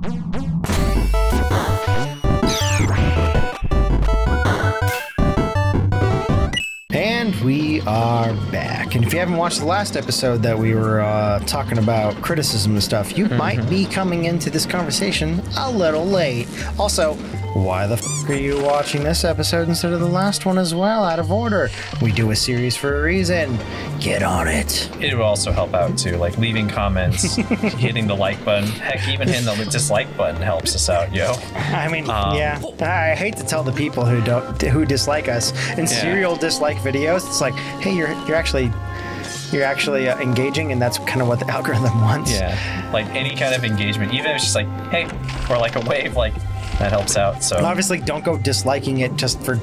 And we are back. And if you haven't watched the last episode that we were talking about criticism and stuff, you might be coming into this conversation a little late. Also, why the f are you watching this episode instead of the last one as well, out of order? We do a series for a reason. Get on it. It would also help out too, like leaving comments, hitting the like button. Heck, even hitting the dislike button helps us out, yo. I mean, yeah. I hate to tell the people who dislike us in serial dislike videos. It's like, hey, you're actually engaging, and that's kind of what the algorithm wants. Yeah, like any kind of engagement, even if it's just like, hey, or like a wave, like that helps out. So obviously, don't go disliking it just for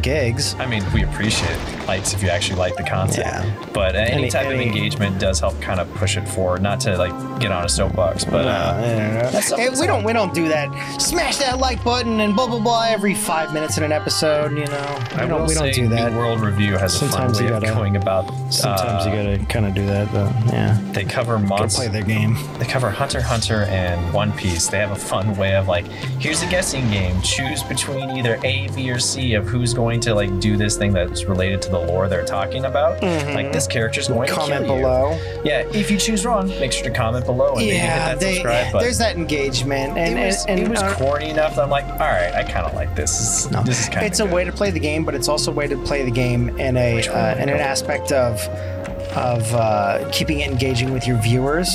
gigs. I mean, we appreciate likes if you actually like the content, but any type of engagement does help kind of push it forward. Not to like get on a soapbox, but we don't do that. Smash that like button and blah blah blah every 5 minutes in an episode. You know, we don't do that. New World Review has a fun way of going about. Sometimes you gotta kind of do that, but yeah. They cover months. Play their game. They cover Hunter x Hunter and One Piece. They have a fun way of like, here's a guessing game. Choose between either A, B, or C of who's going to like do this thing that's related to the lore they're talking about. Like this character's going to comment below. Yeah, if you choose wrong, make sure to comment below and maybe hit that subscribe button. There's that engagement, and it was corny enough that I'm like, all right, I kind of like this. This is kind of. It's a way to play the game, but it's also a way to play the game in an aspect of keeping it engaging with your viewers.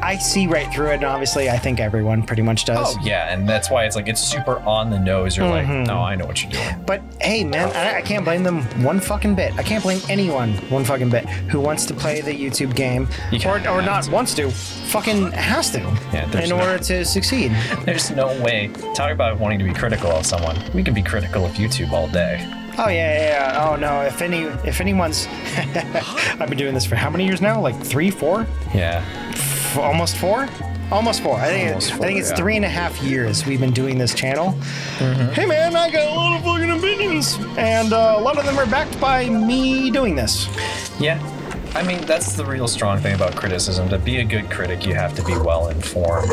I see right through it, and obviously I think everyone pretty much does. Oh yeah, and that's why it's like it's super on the nose. You're like, no, I know what you're doing. But hey, man, I can't blame them one fucking bit. I can't blame anyone one fucking bit who wants to play the YouTube game, or not wants to, fucking has to, in order to succeed. There's no way. Talk about wanting to be critical of someone. We can be critical of YouTube all day. Oh yeah. Oh no. If anyone's, I've been doing this for how many years now? Like 3, 4? Yeah. Almost 4? Almost 4. I think it's 3.5 years we've been doing this channel. Hey man, I got a lot of fucking opinions, and a lot of them are backed by me doing this. Yeah. I mean, that's the real strong thing about criticism. To be a good critic, you have to be well informed.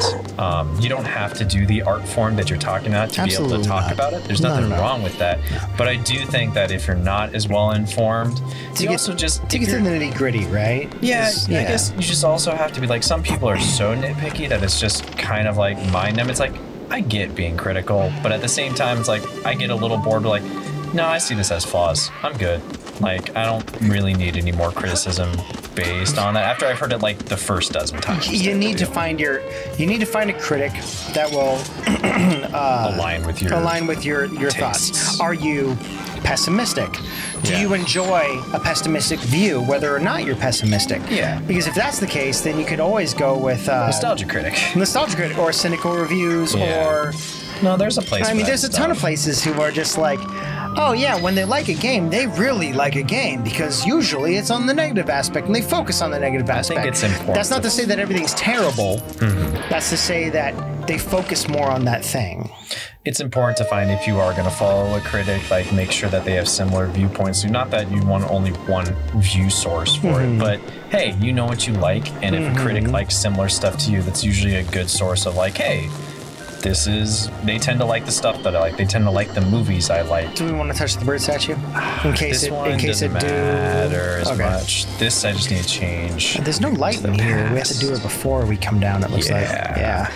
You don't have to do the art form that you're talking about to be able to talk about it. There's nothing wrong with that. But I do think that if you're not as well informed, you also just to get to the nitty gritty, right? Yeah, I guess you just also have to be like, some people are so nitpicky that it's just kind of like mind them. It's like, I get being critical, but at the same time, it's like I get a little bored. Like, no, I see this as flaws. I'm good. Like, I don't really need any more criticism based on that. After I've heard it like the first dozen times. You need to find a critic that will align with your thoughts. Are you pessimistic? Do you enjoy a pessimistic view, whether or not you're pessimistic? Yeah. Because if that's the case, then you could always go with nostalgia critic, or cynical reviews, or no. There's a place. I mean, there's a ton of places who are just like, oh yeah, when they like a game, they really like a game, because usually it's on the negative aspect, and they focus on the negative aspect. I think it's important. That's not to say that everything's terrible. That's to say that they focus more on that thing. It's important to find, if you are going to follow a critic, like make sure that they have similar viewpoints. So not that you want only one view source for it, but hey, you know what you like, and if a critic likes similar stuff to you, that's usually a good source of like, hey, they tend to like the stuff that I like. They tend to like the movies I like. Do we want to touch the bird statue? In case it doesn't matter as much. This I just need to change. There's no light in here. We have to do it before we come down, it looks like. Yeah.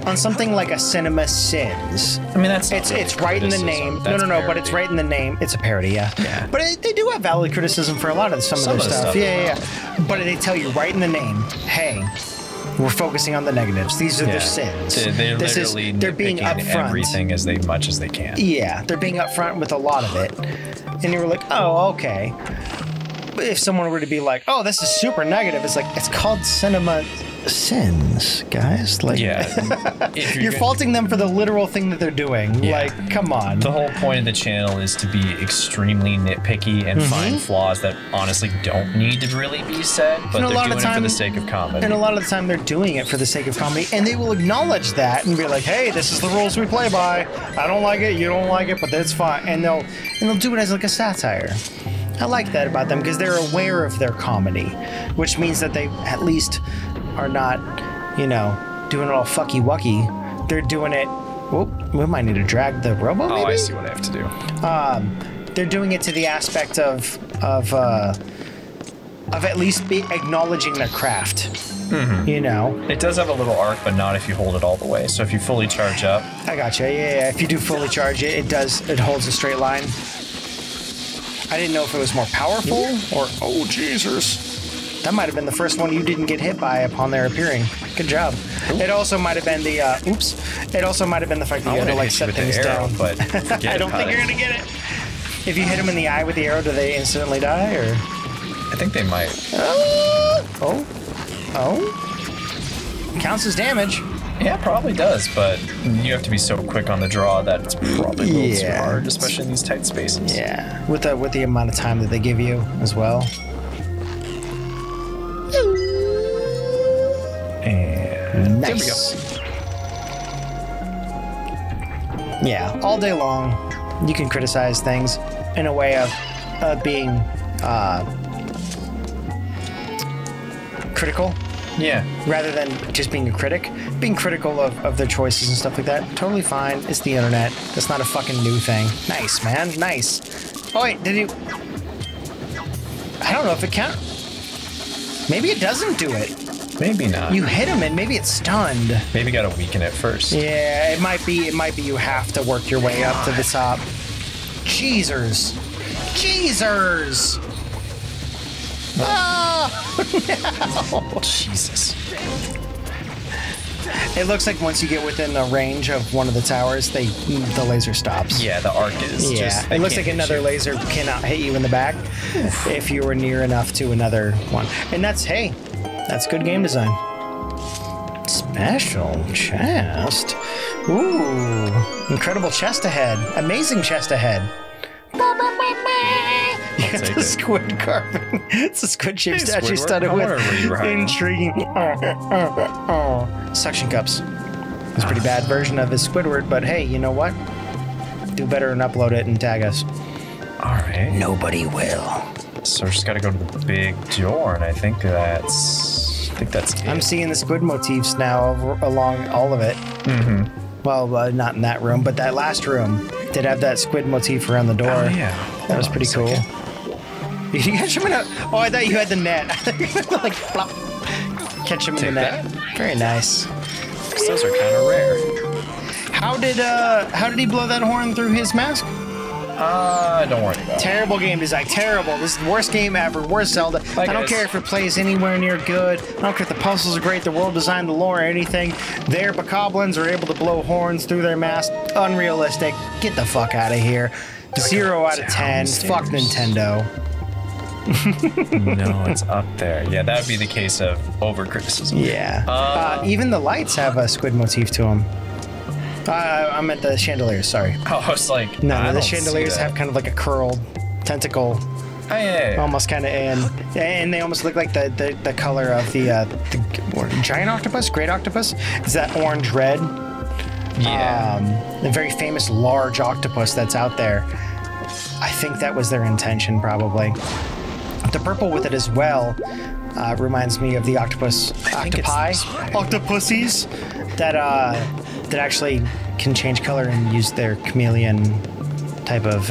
On something like a Cinema Sins. I mean, it's right in the name. No, but it's right in the name. It's a parody, yeah. But they do have valid criticism for a lot of some of their stuff. Yeah. But they tell you right in the name, hey, we're focusing on the negatives. These are their sins. They're being upfront. Everything as much as they can. Yeah, they're being upfront with a lot of it. And you were like, oh, okay. But if someone were to be like, oh, this is super negative, it's like, it's called Cinema Sins, guys. Like, you're faulting them for the literal thing that they're doing. Like, come on. The whole point of the channel is to be extremely nitpicky and find flaws that honestly don't need to really be said, but they're doing it for the sake of comedy. And a lot of the time they're doing it for the sake of comedy, and they will acknowledge that and be like, hey, this is the rules we play by. I don't like it, you don't like it, but that's fine. And they'll do it as like a satire. I like that about them, because they're aware of their comedy, which means that they at least are not, doing it all fucky wucky. They're doing it. Oh, we might need to drag the robo. Maybe? Oh, I see what I have to do. They're doing it to the aspect of at least acknowledging their craft. You know, it does have a little arc, but not if you hold it all the way. So if you fully charge up, I gotcha. Yeah. If you do fully charge it, it holds a straight line. I didn't know if it was more powerful or oh Jesus. That might have been the first one you didn't get hit by upon their appearing. Good job. It also might have been the It also might have been the fact that you had to like set things down. But I don't think you're gonna get it. If you hit them in the eye with the arrow, do they instantly die? Or I think they might. Oh. Counts as damage. Yeah, it probably does, but you have to be so quick on the draw that it's probably a little too hard, especially in these tight spaces. Yeah, with the amount of time that they give you as well. And nice. There we go. Yeah, all day long, you can criticize things in a way of being critical. Yeah. Rather than just being a critic. Being critical of their choices and stuff like that, totally fine. It's the internet. That's not a fucking new thing. Nice, man. Nice. Oh, wait, did you... I don't know if it counts. Maybe it doesn't do it. Maybe not. You hit him and maybe it's stunned. Maybe gotta weaken it first. Yeah, it might be you have to work your way up to the top. Jeezers. Oh, no. Jesus. It looks like once you get within the range of one of the towers, the laser stops. Yeah, the arc is. Yeah, just, it looks like another laser cannot hit you in the back if you were near enough to another one. And that's good game design. Special chest. Ooh, incredible chest ahead. Amazing chest ahead. You got the squid carving. It's a squid shape statue studded with intriguing suction cups. It's a pretty bad version of his Squidward, but hey, you know what? Do better and upload it and tag us. All right. Nobody will. So we just got to go to the big door, and I think that's it. I'm seeing the squid motifs now along all of it. Well, not in that room, but that last room did have that squid motif around the door. Oh, yeah. That was pretty cool. You catch him in a... Oh, I thought you had the net. Like, plop. Catch him in the net. Very nice. Those are kind of rare. How did he blow that horn through his mask? Don't worry about it. Terrible game design. Terrible. This is the worst game ever. Worst Zelda. I don't care if it plays anywhere near good. I don't care if the puzzles are great, the world design, the lore, or anything. Their bokoblins are able to blow horns through their mask. Unrealistic. Get the fuck out of here. 0 out of 10. Fuck Nintendo. No, it's up there. Yeah, that would be the case of over-criticism. Yeah. Even the lights have a squid motif to them. I'm at the chandeliers, sorry. Oh, I was like... No, the chandeliers have kind of like a curled tentacle. Oh, yeah. Almost kind of in. And they almost look like the color of the giant octopus? Great octopus? Is that orange-red? Yeah. The very famous large octopus that's out there. I think that was their intention, probably. The purple with it as well reminds me of the octopuses that actually can change color and use their chameleon type of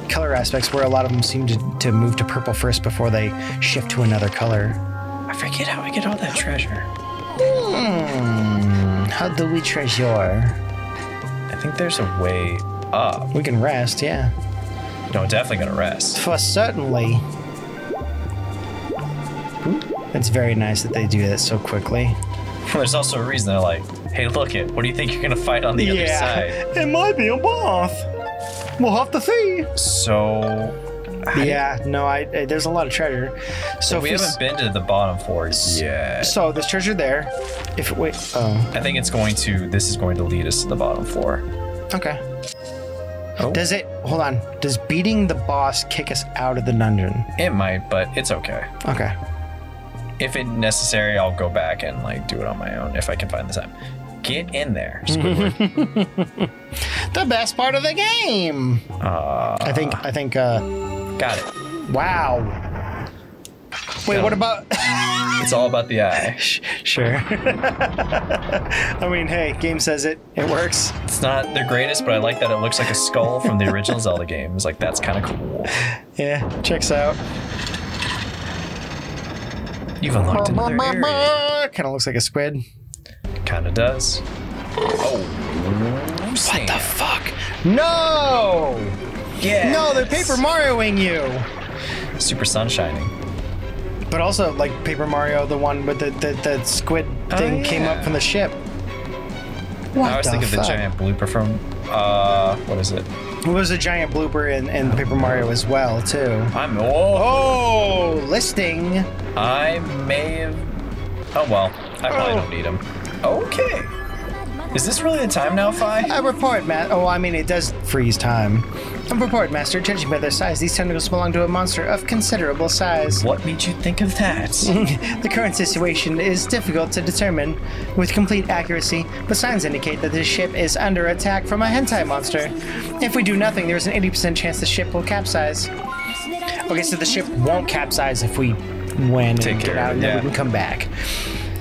color aspects, where a lot of them seem to move to purple first before they shift to another color. I forget how I get all that treasure. How do we treasure? I think there's a way up. We can rest, yeah. No, definitely gonna rest. For certainly. It's very nice that they do that so quickly. There's also a reason they're like, hey, look it. What do you think you're gonna fight on the other side? It might be a boss. We'll have to see. So... there's a lot of treasure. So we haven't been to the bottom floor yet. So there's treasure there. I think this is going to lead us to the bottom floor. Okay. Oh. Hold on. Does beating the boss kick us out of the dungeon? It might, but it's okay. Okay. If it's necessary, I'll go back and do it on my own if I can find the time. Get in there, Squidward. The best part of the game. I think. Got it. Wow. Wait, what about? It's all about the eye. Sure. I mean, hey, game says it. It works. It's not the greatest, but I like that it looks like a skull from the original Zelda games. Like, that's kind of cool. Yeah, checks out. You've unlocked another area. Kind of looks like a squid. Kind of does. Oh. What the fuck? No! Yeah. No, they're Paper Marioing you. Super sun shining. But also, like Paper Mario, the one with the squid thing came up from the ship. What I was thinking of the giant blooper from, what is it? It was a giant blooper in Paper Mario as well, too. Oh, listing. I may have... Oh, well. I probably don't need them. Okay. Is this really the time now, Fi? A report, it does freeze time. A report, Master. Judging by their size, these tentacles belong to a monster of considerable size. What made you think of that? The current situation is difficult to determine with complete accuracy, but signs indicate that this ship is under attack from a hentai monster. If we do nothing, there is an 80% chance the ship will capsize. Okay, so the ship won't capsize if we win and get out, and then we can come back.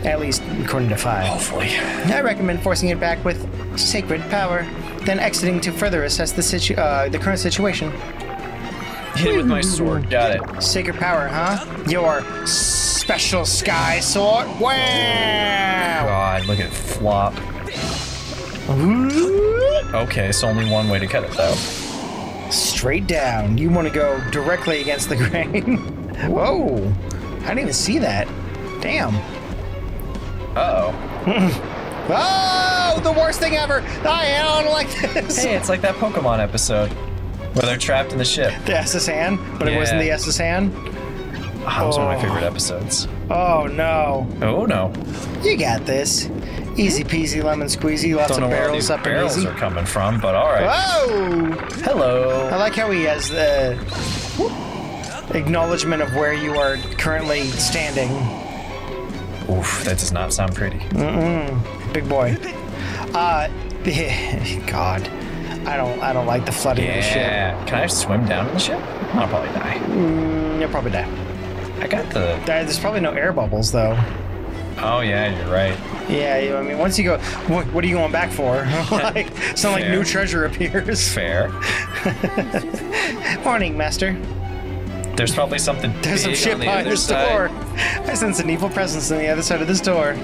At least according to Fi. Hopefully. I recommend forcing it back with sacred power, then exiting to further assess the current situation. Hit it with my sword. Got it. Sacred power, huh? Your special sky sword? Wow! God, look at flop. Okay, so only one way to cut it, though. Straight down. You want to go directly against the grain. Whoa! I didn't even see that. Damn. Uh-oh. Oh, the worst thing ever! I don't like this! Hey, it's like that Pokemon episode where they're trapped in the ship. The SS Hand, but it wasn't the SS Hand? That was one of my favorite episodes. Oh, no. Oh, no. You got this. Easy peasy lemon squeezy, lots of barrels up and easy. Barrels are coming from, but all right. Whoa! Hello. I like how he has the acknowledgement of where you are currently standing. Oof, that does not sound pretty. Big boy. God, I don't like the flooding of the ship. Can I swim down in the ship? I'll probably die. You'll probably die. I got the... There's probably no air bubbles though. Oh yeah, you're right. Yeah, I mean, once you go, what are you going back for? Like, some like new treasure appears. Fair. Morning, Master. There's probably something There's some big shit on the behind other this side. door. I sense an evil presence on the other side of this door.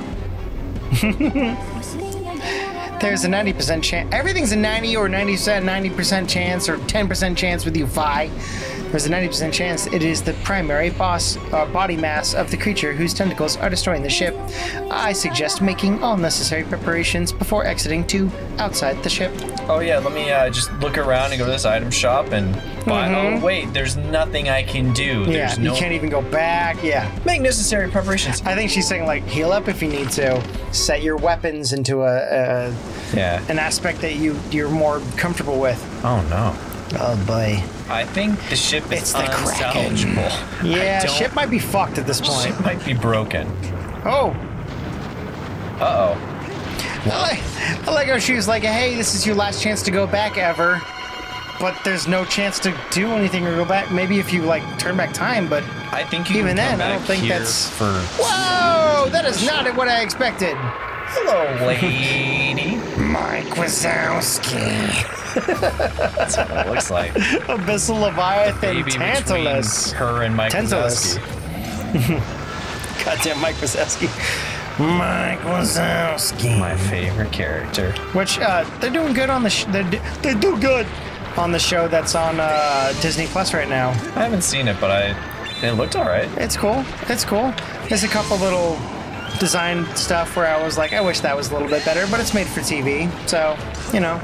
There's a 90% chance. Everything's a 90 or 90% chance or 10% chance with you, Fi. There's a 90% chance it is the primary body mass of the creature whose tentacles are destroying the ship. I suggest making all necessary preparations before exiting to outside the ship. Oh yeah, let me just look around and go to this item shop and buy. Oh wait, there's nothing I can do. There's you can't even go back. Yeah. Make necessary preparations. I think she's saying like heal up if you need to. Set your weapons into an aspect that you're more comfortable with. Oh no. Oh boy. I think the ship is unsalvageable. Yeah, ship might be fucked at this point. Ship might be broken. Oh. Uh-oh. I like how she was like, hey, this is your last chance to go back ever. But there's no chance to do anything or go back. Maybe if you like turn back time, but I think you even can then, I don't think here that's for. Whoa! That is not what I expected. Hello, lady. Mike Wazowski. That's what it looks like. Abyssal Leviathan Tentalus. Her and Mike Wazowski. Goddamn Mike Wazowski. Mike Wazowski. My favorite character. Which they're doing good on the they do good on the show that's on Disney Plus right now. I haven't seen it, but it looked all right. It's cool. It's cool. There's a couple little design stuff where I was like, I wish that was a little bit better, but it's made for TV, so you know.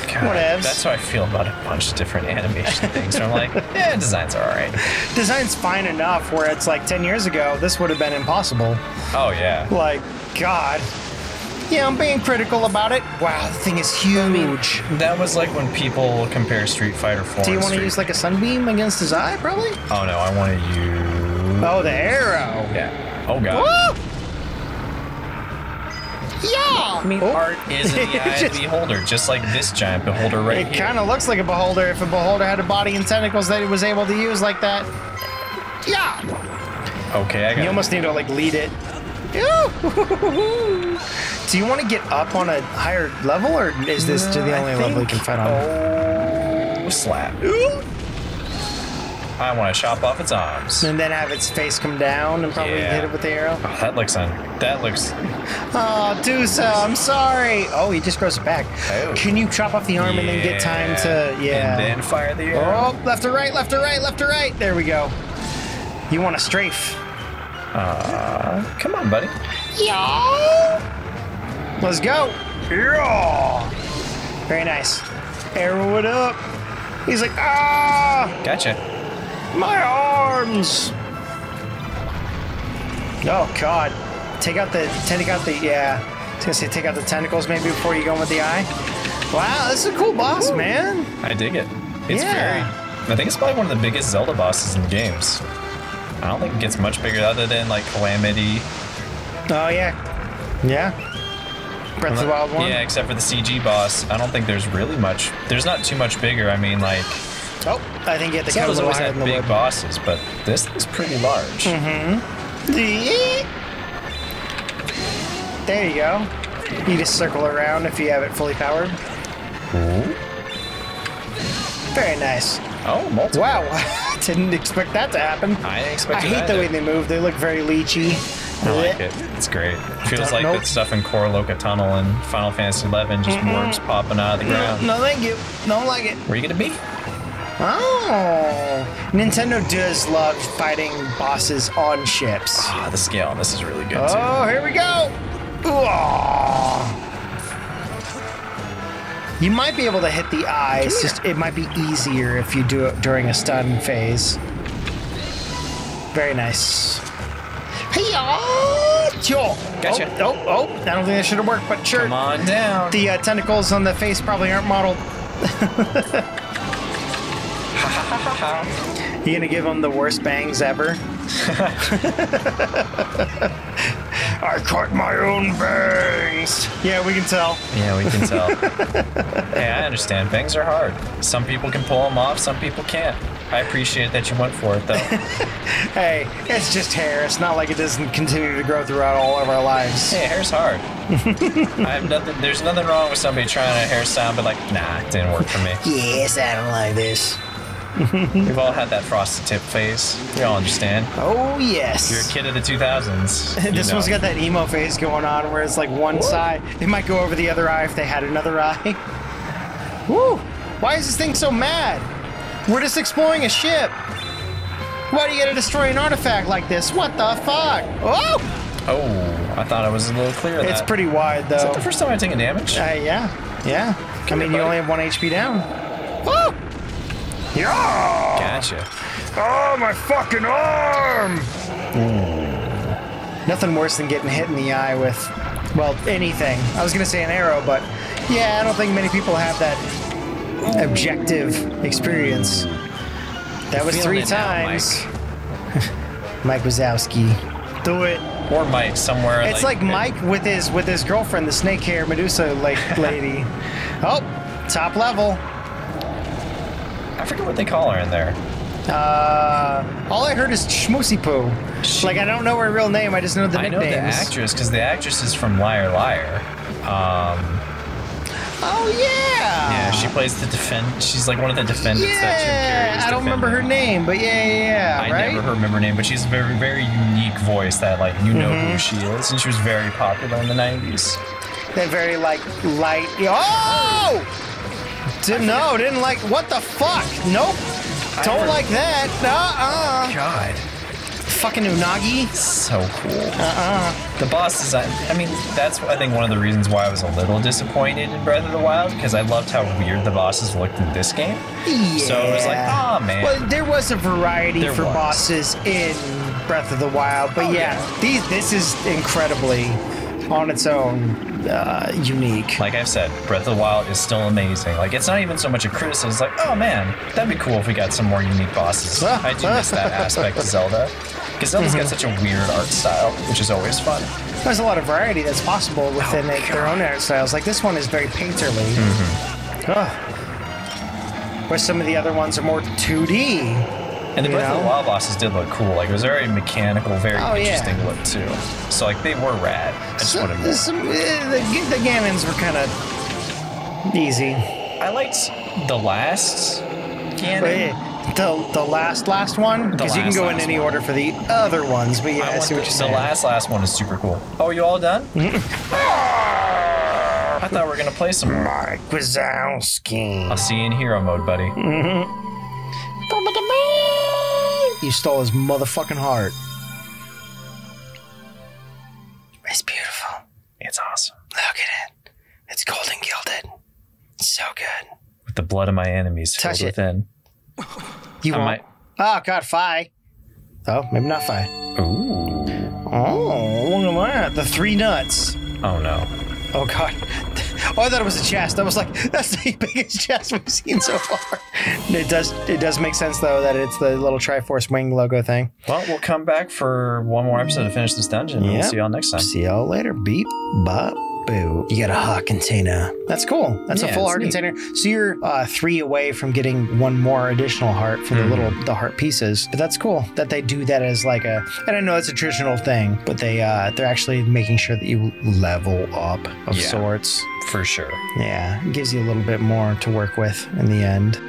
God, whatevs. That's how I feel about a bunch of different animation things. I'm like, yeah, designs are all right. Design's fine enough where it's like 10 years ago, this would have been impossible. Oh, yeah. Like, God. Yeah, I'm being critical about it. Wow, the thing is huge. I mean, that was like when people compare Street Fighter 4. Do you want to use like a sunbeam against his eye, probably? Oh, no, I want to use... Oh, the arrow. Yeah. Oh, God. Woo! Yeah! I mean, art is in the eye of the beholder, just like this giant beholder right here. It kind of looks like a beholder if a beholder had a body and tentacles that it was able to use like that. Yeah! Okay, I got You almost need to like lead it. Do you want to get up on a higher level, or is this the only level you can fight on? Oh, slap. I want to chop off its arms. And then have its face come down and probably hit it with the arrow? Oh, that looks... Oh, Dusa, I'm sorry. Oh, he just grows it back. Oh. Can you chop off the arm and then get time to... Yeah. And then fire the arrow. Oh, left to right, left to right, left to right. There we go. You want to strafe. Come on, buddy. Yeah. Let's go. Yeah. Very nice. Arrow it up. He's like, ah. Gotcha. My arms. Oh, God. Take out the, yeah. I was going to say take out the tentacles maybe before you go in with the eye. Wow, this is a cool boss, man. I dig it. It's I think it's probably one of the biggest Zelda bosses in the games. I don't think it gets much bigger other than like Calamity. Oh, yeah. Yeah. Breath of the Wild 1. Yeah, except for the CG boss. I don't think there's really much. There's not too much bigger. I mean, like... Oh, I think you have to cut a Zelda's little always higher had than the big wood. bosses, but this is pretty large. Mm-hmm. There you go. You just circle around if you have it fully powered. Ooh. Very nice. Oh, multiple. Wow, didn't expect that to happen. I didn't expect I it hate the way either. they move. They look very leechy. I like it. It's great. Feels like that stuff in Koroloka Tunnel and Final Fantasy XI, just worms popping out of the ground. No, thank you. Don't like it. Where are you gonna be? Oh, Nintendo does love fighting bosses on ships. Ah, the scale on this is really good too. Oh, here we go. Ooh. You might be able to hit the eyes. Just it might be easier if you do it during a stun phase. Very nice. Gotcha. Oh, I don't think that should have worked, but sure. Come on down. The tentacles on the face probably aren't modeled. You gonna give him the worst bangs ever? I cut my own bangs. Yeah, we can tell. Yeah, we can tell. Hey, I understand. Bangs are hard. Some people can pull them off, some people can't. I appreciate that you went for it, though. Hey, it's just hair. It's not like it doesn't continue to grow throughout all of our lives. Hey, hair's hard. I have nothing. There's nothing wrong with somebody trying a hairstyle, but like, nah, it didn't work for me. Yes, I don't like this. We've all had that frosted tip phase. We all understand. Oh, yes. You're a kid of the 2000s. This one's got that emo phase going on where it's like one side. They might go over the other eye if they had another eye. Woo! Why is this thing so mad? We're just exploring a ship. Why do you gotta destroy an artifact like this? What the fuck? Oh! Oh, I thought I was a little clear of that. It's pretty wide, though. Is that the first time I've taken damage? Yeah. I mean, you only have 1 HP down. Woo! Yeah! Gotcha. Oh, my fucking arm! Nothing worse than getting hit in the eye with, well, anything. I was gonna say an arrow, but yeah, I don't think many people have that objective experience. That was 3 times. Mike Wazowski. Do it. Or Mike somewhere. It's like Mike with his girlfriend, the snake hair Medusa lady. Oh, top level. I forget what they call her in there. All I heard is Schmoosy Poo. Like, I don't know her real name, I just know the nicknames. I know the actress, because the actress is from Liar Liar. Oh, yeah! Yeah, she plays the she's like one of the defendants that Jim Carrey is I don't remember her name, but yeah, I right? never remember her name, but she's a very, very unique voice that, like, you know who she is, and she was very popular in the 90s. That very, like, light... Oh! Didn't like... What the fuck? Nope. Don't like that. God. Fucking Unagi. So cool. The boss design, I mean, that's, I think, one of the reasons why I was a little disappointed in Breath of the Wild, because I loved how weird the bosses looked in this game. Yeah. So it was like, oh, man. Well, there was a variety for bosses in Breath of the Wild, but this is incredibly, on its own, unique. Like I've said, Breath of the Wild is still amazing. Like, it's not even so much a criticism. It's like, oh man, that'd be cool if we got some more unique bosses. I do miss that aspect of Zelda. Because Zelda's got such a weird art style, which is always fun. There's a lot of variety that's possible within their own art styles. Like, this one is very painterly. Where some of the other ones are more 2D. And the Breath of the Wild bosses did look cool. Like, it was very mechanical, very interesting look, too. So, like, they were rad. I just wanted more. The Ganons were kind of easy. I liked the last Ganon. The last one? Because you can go in any order for the other ones, but yeah, I see what you're saying. The last one is super cool. Oh, are you all done? I thought we were going to play some more. Mike Wazowski. I'll see you in hero mode, buddy. You stole his motherfucking heart. It's beautiful. It's awesome. Look at it. It's golden gilded. It's so good. With the blood of my enemies Touch filled within. You won't. Oh, God, Fi. Oh, maybe not Fi. Ooh. Oh, look at that. The 3 nuts. Oh, no. Oh, God. Oh, I thought it was a chest. I was like, that's the biggest chest we've seen so far. It does make sense, though, that it's the little Triforce wing logo thing. Well, we'll come back for one more episode to finish this dungeon. And we'll see y'all next time. See y'all later. Beep, bop, boo. You got a heart container. That's cool. That's a full heart container. So you're 3 away from getting 1 more additional heart for the heart pieces. But that's cool that they do that as like a, and I know it's a traditional thing, but they're actually making sure that you level up of sorts. For sure. Yeah, it gives you a little bit more to work with in the end.